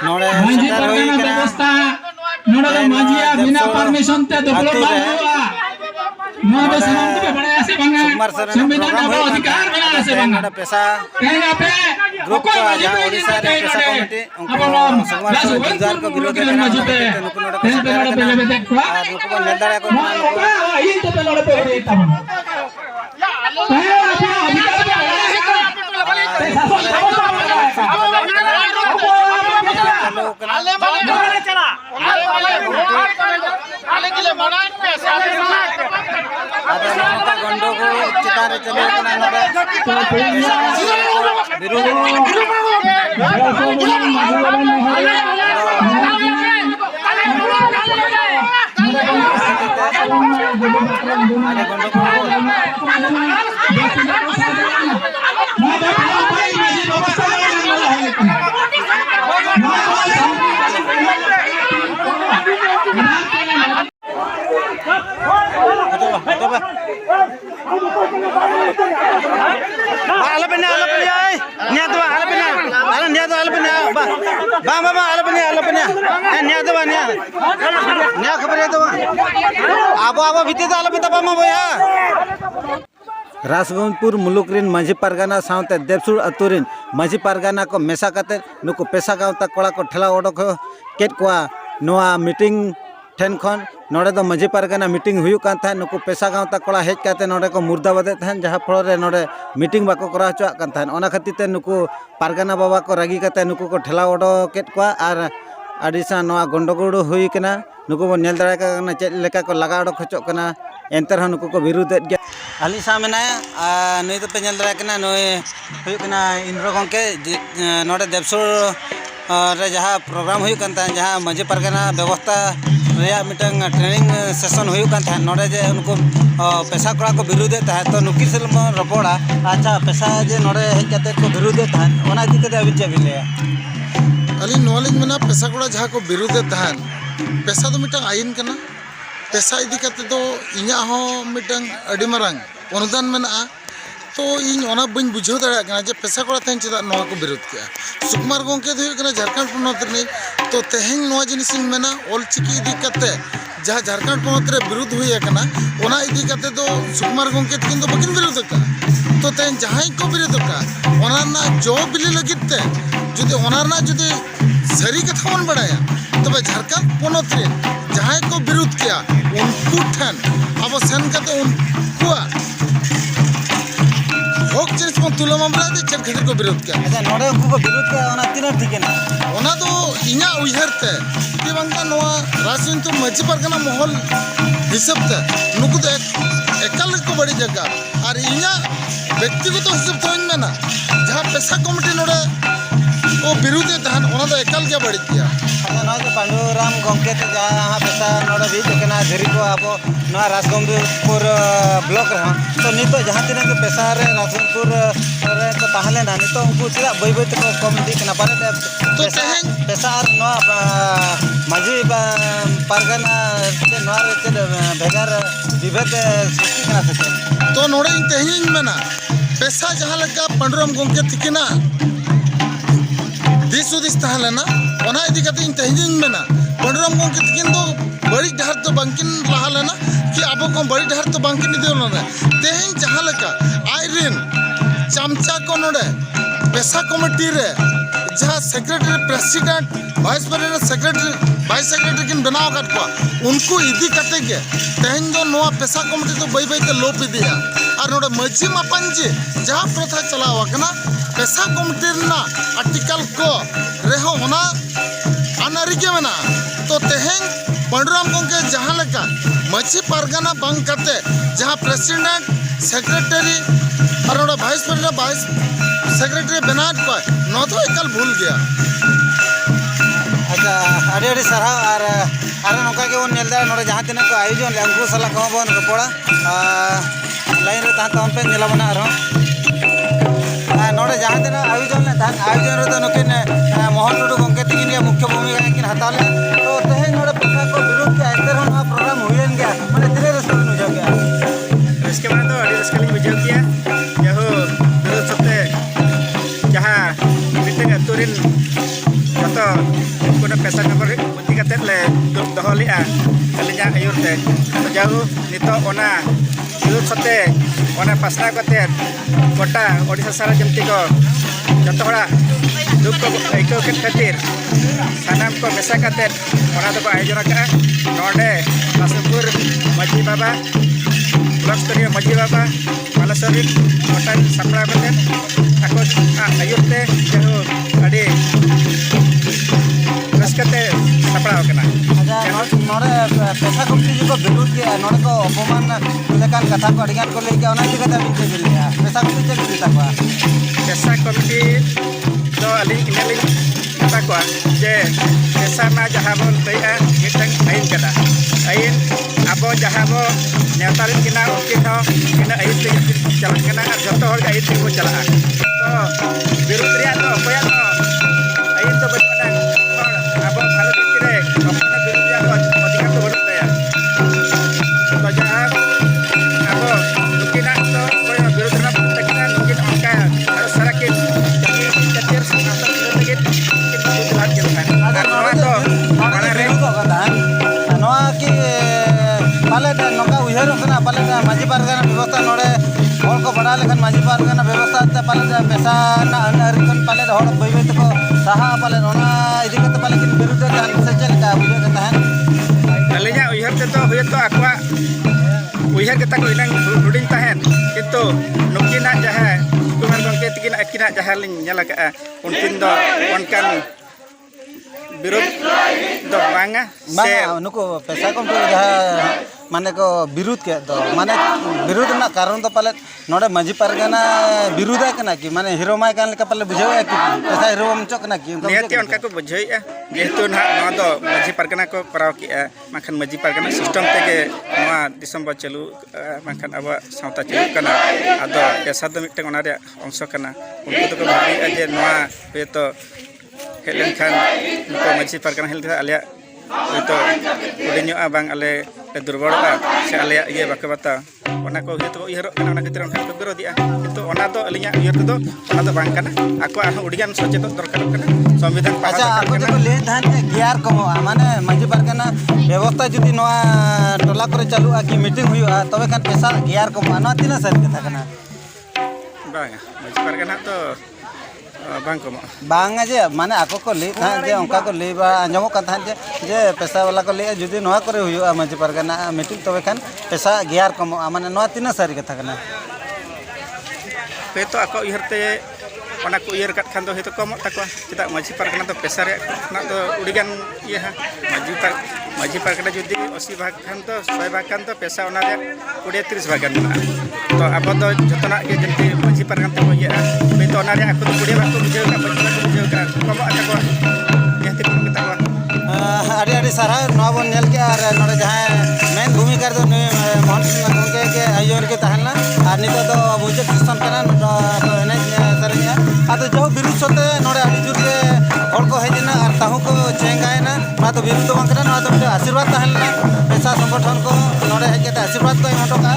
नोड़े Manjhi shutter हुई परगना कना व्यवस्था नोड़े मांझिया बिना परमिशन ते दुबलो बाल हुआ नोड़े दो सनम ते बड़े ऐसे बंगा संविधान का अधिकार बना ऐसे बंगा नोड़े पैसा कहेंगे पे ग्रुप का जहाँ ओडिशा रे पैसा कमेटी उनको सुकुमार सर गुलजार को विरोध करना नुकु नोड़े पैसा करना नुकु को निर्धारण को इन तो पे लोड़े पे तब गंडो को चितारे चले कना नोड़े विरोध राजगंजपुर मुलुक मांझी पारगाना सावते देवसुर अतुरिन मांझी पारगाना को मेसा काते नुकु पेशा गावता कोड़ा को ठेला ओडोक केट कोआ नोआ मीटिंग ठेन खन नोड़े दो मांझी पारगाना मीटिंग हुयु कान था नुकु पेशा गावता कोड़ा हेज काते नोड़े को मुर्दाबादे थान जहाँ फल रे नोड़े मीटिंग बाको करा हचुआ कान था ओना खातिर ते नुकु पारगाना बाबा को रागी काते नुकु को ठेला ओडोक केट कोआ आर आडिसा नोआ गंडगोड़ हुई कना नुकु बो नेल दाड़ा कना चेद लेका को लगा ओडोक खचोक कना एंतर हन नुकु को विरोधेद गया आली सा मेनाया नई तो पे नेल दाड़ा कना नोय हुई कना इंद्र गंके नोड़े देवसुर रे जहाँ प्रोग्राम हुई कान था जहाँ मांझी पारगाना व्यवस्था रेया मिटंग ट्रेनिंग सेशन हुई कान था नोड़े जे उनको पेशा कोड़ा को विरोधेद था तो नुकी सेल रपोड़ा अच्छा पेशा जे नोड़े हेज काते को विरोधेद था ओना इदी कते अबि चेद बिन लेया अली नॉलेज में पेशा कोड़ा जहाँ को विरोधे तहन पेशा तो मिटंग आइन कना पेशा इदी कते तो इኛ हो मिटंग अडी मारंग अनुदान मेना तो इन ओना बन बुझाव दाड़ा कना जे पेशा कोड़ा तहन चेदा नोआ को विरोध किया सुकुमार गंके दो कना झारखंड पोनत रे तो तेहें नोआ जिनिस मेना ऑलचिकी इदी कते जहाँ झारखंड पोनत रे विरोध हुई कना ओना इदी कते तो सुकुमार गंके तकिन तो बकिन विरोध का तो तेहें जहाँ को विरोध का ओना ना जो बिली लगिते जुदि ओनारना जुदि सरी कथा बन बड़ाया तब झारखंड पोनत रे जहाँ को विरोध किया उनको ठन अब सेन कते उनको हक जिनिस बन तुला मामला दे चेक खातिर को विरोध किया अच्छा नोड़े उनको को विरोध किया ओना तीना ठीक है ना ओना तो इኛ उयहरते कि बांगा नोआ राजनीति मांझी पारगाना महल हिसाब ते नुकु तो एकल को बड़ी जगह और इኛ व्यक्तिगत हिसाब तो इन मेना जहाँ पेशा कमिटी नोड़े ओ विरोधे तहन ओना तो एकल के बड़ी दिया अच्छा नोय तो पांडुराम गंके ते जहाँ पेशा नोड़े भी देखना धरी को आबो नोआ राजगंजपुर ब्लॉक रे तो नितो जहाँ तीना के पेशा रे राजगंजपुर रे तो ताहले ना नितो उनको चिरा बई बई तो कमिटी कना पारे तो तेहें पेशा और नोआ मांझी पारगाना ते नोआ रे ते भेगार विभेद सृष्टि कना से तो नोड़े इन तेहें मेना पेशा जहाँ लगा पांडुराम गंके तिकिना दिस उदिस तहलेना ओना इदी कते इन तेहें मेना पांडुराम गंके तिकिन तो बड़ी डहर तो बांकिन लहा लेना कि अब को बड़ी डहर तो बांकिन दे ओना तेहें जहाँ लगा आइरिन चमचा को नोड़े पेशा कमिटी रे जहाँ secretary president vice president secretary vice secretary किन बनाव काट को उनको इदी कते के तेहें दो नोआ पेशा कमिटी तो बई बई ते लोप इदिया और नोड़े मांझी मापांजी जहाँ प्रथा चलाव कना पेशा कमिटी ना आर्टिकल को रेहो होना अनारी के मना तो तेहें पांडुराम गंके जहाँ लगा मांझी पारगाना बांग करते जहाँ प्रेसिडेंट सेक्रेटरी और नोड़ा वाइस प्रेसिडेंट वाइस सेक्रेटरी बनात को नो तो एकल भूल गया अच्छा अड़ी अड़ी सारा और नौका के नेल दाड़ा नोड़े जहाँ तीना को आयोजन ले उनको सला को बन रपोड़ा लाइन रे तहन पे नेलाबना आरो नोड़े जहाँ तीना आयोजन ले तहन आयोजन रे तो नकिन मोहन टुडू गंके तिकिन के मुख्य भूमिका किन हताले तो तेहे नोड़े पेशा को विरोध के अंदर हम प्रोग्राम हुईन गया माने तिरे रस्ते में हो गया इसके बाद तो अड़ी रस्ते में बुझाव किया यहो विरोध सबते जहाँ मिटे अतुरिन जतो kuna pesa nomor bukti kate le doho lea alinya ayur te jauh nito ona yur sote ona pasna kate kota odisha sara jemti ko joto hora duk ko aiko ket khatir sanam ko mesa kate ona do ko ayojona ka node Lasempur Maji Baba Blastoria Maji Baba Malasarik kota sapra kate aku ayur te jauh adi raskate sapra kena अच्छा नोड़े पैसा कमती जी को विरोध किया नोड़े को अपमान लेकिन कथा को अड़ियान को लेके उन्हें दिखा था बिल्कुल बिल्कुल पैसा कमती चल रही था क्या पैसा कमती तो अली इन्हें kata ko je desa ma jahabon taya mitang ain kada ain abo jahabo neutarin kina ukin ho kina ain jalan kena joto hor ain timu jalan to birutria to koya to ain to betonang hor abo bharat kire apna birutria to odikar to barut taya to jahab abo ukina to koya birutria takina mungkin angka harus sarakin jadi ketir पाले नौका उहर पाले माजी पारगाना व्यवस्था नोड़े हर को बड़ा लेकिन माजी पारगाना व्यवस्था पाले पैसा अनहरिकन पाले हर बै बै तक साहा पाले इदी कते पाले किन विरुद्ध से चलका बुझे कता है अलिया उहर ते तो हुए तो आकवा उहर के तक इनang हुडिंग tahen किंतु नुकिना जहां कुमार गंके तिकिन अकिना जहां लिन nyala ka unkin do onkan विरोध दो बांगा से नुको पैसा कम तो जहाँ माने को विरोध के तो माने विरोध ना कारण तो पाले नोड़े मजी पारगाना विरोध है ना कि माने हीरो माय कान लेका पाले बुझावे कि पैसा हीरो हम चक ना कि नियति उनका को बुझाइया जेतु ना नवा दो मजी पारगाना को कराव कि माखन मजी पारगाना सिस्टम ते के नवा दिसंबर चलू माखन अब सावता चलू कना आदो पैसा दो मिटन ओना रे अंश कना उनको तो भाबी जे नवा पे तो हेलन खान नुको मजी पारगाना हेल आले तो उडिन्यो abang ale दुर्बल से आले ये बाके बता ओना को तो इहरो कना ओना कितर ओना को बिरोधिया किंतु ओना तो अलिया इहर तो ओना तो बांग कना आको उडियान सचेतन दरकार कना संविधान पास अच्छा आको जो ले धान गियार कमो माने मजी पारगाना व्यवस्था जदी नवा टोला करे चालू आ कि मीटिंग हुआ तबे खान पैसा गियार कमो ना तिना सर कथा कना बांग मजी पारगाना तो बांग जे माने आको को ले था जे उनका को ले बा अंजमो कथा जे पैसा वाला को ले जदी नवा करे हुआ मजी पारगाना मीटिंग तबे खान पैसा गियार कमो माने नवा तिना सर कथा कना पे तो आको इहरते ओना को इहर कट खान दो हेतो कम तको चिता मजी पारगाना तो पैसा रे ना तो उडिगान ये हा मजी पारगाना जदी 80 भाग खान तो 100 भाग खान तो पैसा ओना रे 20-30 भाग ना तो अब तो जतना के जंती मजी पारगाना तो ये पे तो ओना रे आको तो 20 भाग को बुझे का 25 भाग को बुझे का कम तको यहते को kita ko आड़ी आड़ी सारा नवा बन नेल के और नोड़े जहां मेन भूमिका दो मोहन सिंह गंगे के आयोर के तहना और नितो तो बुझे सिस्टम कना तो ने सरनिया आतो जो विरुद्ध सोते नोड़े आड़ी जुगे और को हेजना और ताहु को चेंगायना ना तो विरुद्ध बंकना ना तो आशीर्वाद तहना पैसा संगठन को नोड़े हे के आशीर्वाद को एमटो का